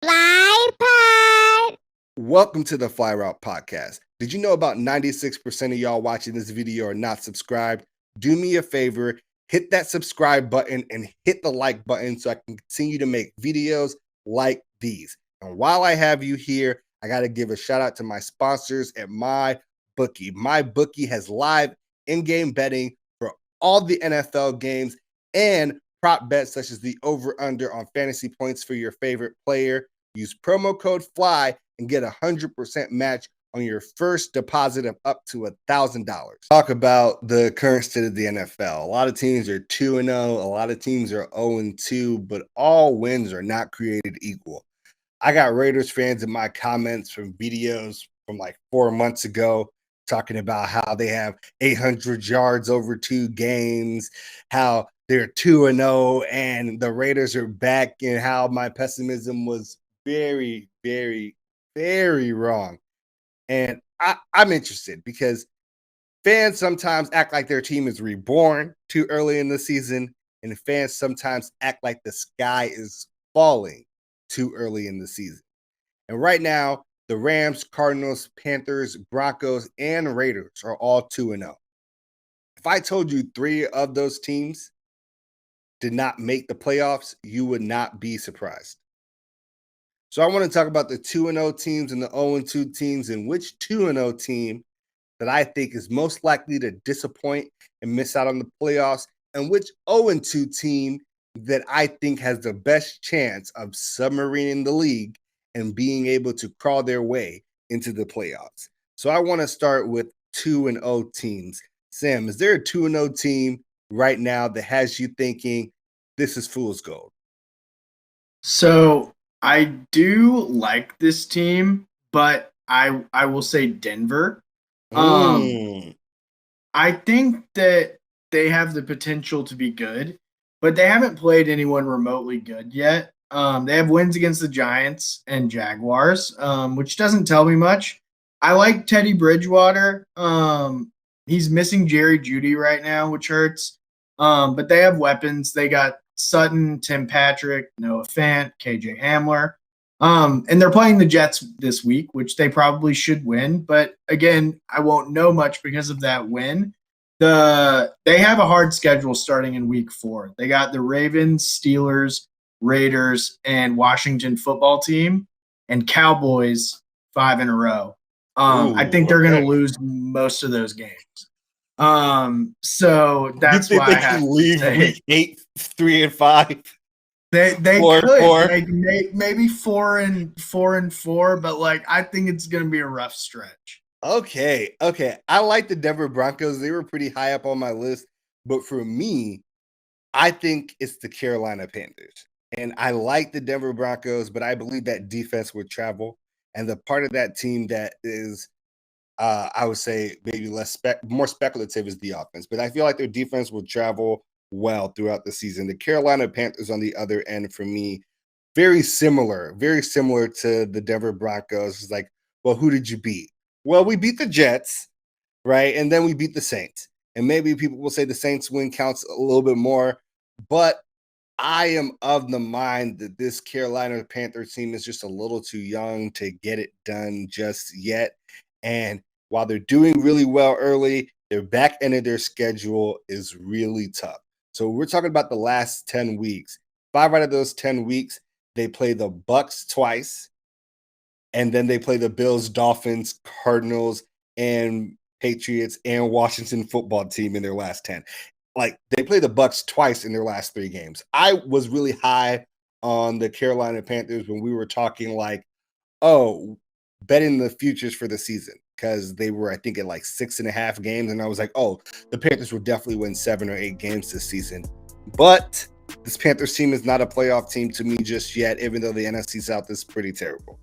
Fly Pod. Welcome to the Fly Route Podcast. Did you know about 96% of y'all watching this video are not subscribed? Do me a favor, hit that subscribe button and hit the like button so I can continue to make videos like these. And while I have you here, I got to give a shout out to my sponsors at MyBookie. MyBookie has live in-game betting for all the NFL games and prop bets such as the over-under on fantasy points for your favorite player. Use promo code FLY and get 100% match on your first deposit of up to $1,000. Talk about the current state of the NFL. A lot of teams are 2-0, a lot of teams are 0-2, but all wins are not created equal. I got Raiders fans in my comments from videos from like 4 months ago talking about how they have 800 yards over 2 games, how they're 2-0 and the Raiders are back, and how my pessimism was very, very, very wrong. And I'm interested because fans sometimes act like their team is reborn too early in the season, and fans sometimes act like the sky is falling too early in the season. And right now, the Rams, Cardinals, Panthers, Broncos, and Raiders are all 2-0. If I told you 3 of those teams did not make the playoffs, you would not be surprised. So I want to talk about the 2-0 teams and the 0-2 teams, and which 2-0 team that I think is most likely to disappoint and miss out on the playoffs, and which 0-2 team that I think has the best chance of submarining the league and being able to crawl their way into the playoffs. So I want to start with 2-0 teams. Sam, is there a 2-0 team right now that has you thinking this is fool's gold? So I do like this team, but I will say Denver. I think that they have the potential to be good, but they haven't played anyone remotely good yet. They have wins against the Giants and Jaguars, which doesn't tell me much. I like Teddy Bridgewater. He's missing Jerry Jeudy right now, which hurts. But they have weapons. They got Sutton, Tim Patrick, Noah Fant, KJ Hamler. And they're playing the Jets this week, which they probably should win. But again, I won't know much because of that win. They have a hard schedule starting in week 4. They got the Ravens, Steelers, Raiders, and Washington football team, and Cowboys 5 in a row. I think they're going to lose most of those games. So that's why I have leave week 8 3-5. They could like maybe 4-4, but like I think it's gonna be a rough stretch. Okay. I like the Denver Broncos. They were pretty high up on my list, but for me, I think it's the Carolina Panthers. And I like the Denver Broncos, but I believe that defense would travel. And the part of that team that is I would say maybe more speculative is the offense, but I feel like their defense will travel well throughout the season. The Carolina Panthers on the other end, for me, very similar to the Denver Broncos. It's like, well, who did you beat? Well, we beat the Jets, right? And then we beat the Saints. And maybe people will say the Saints win counts a little bit more, but I am of the mind that this Carolina Panthers team is just a little too young to get it done just yet. And while they're doing really well early, their back end of their schedule is really tough. So we're talking about the last 10 weeks. 5 out of those 10 weeks, they play the Bucks twice, and then they play the Bills, Dolphins, Cardinals, and Patriots, and Washington football team in their last 10. Like, they play the Bucks twice in their last 3 games. I was really high on the Carolina Panthers when we were talking like, oh, betting the futures for the season, because they were, I think, at like 6.5 games. And I was like, oh, the Panthers will definitely win 7 or 8 games this season. But this Panthers team is not a playoff team to me just yet, even though the NFC South is pretty terrible.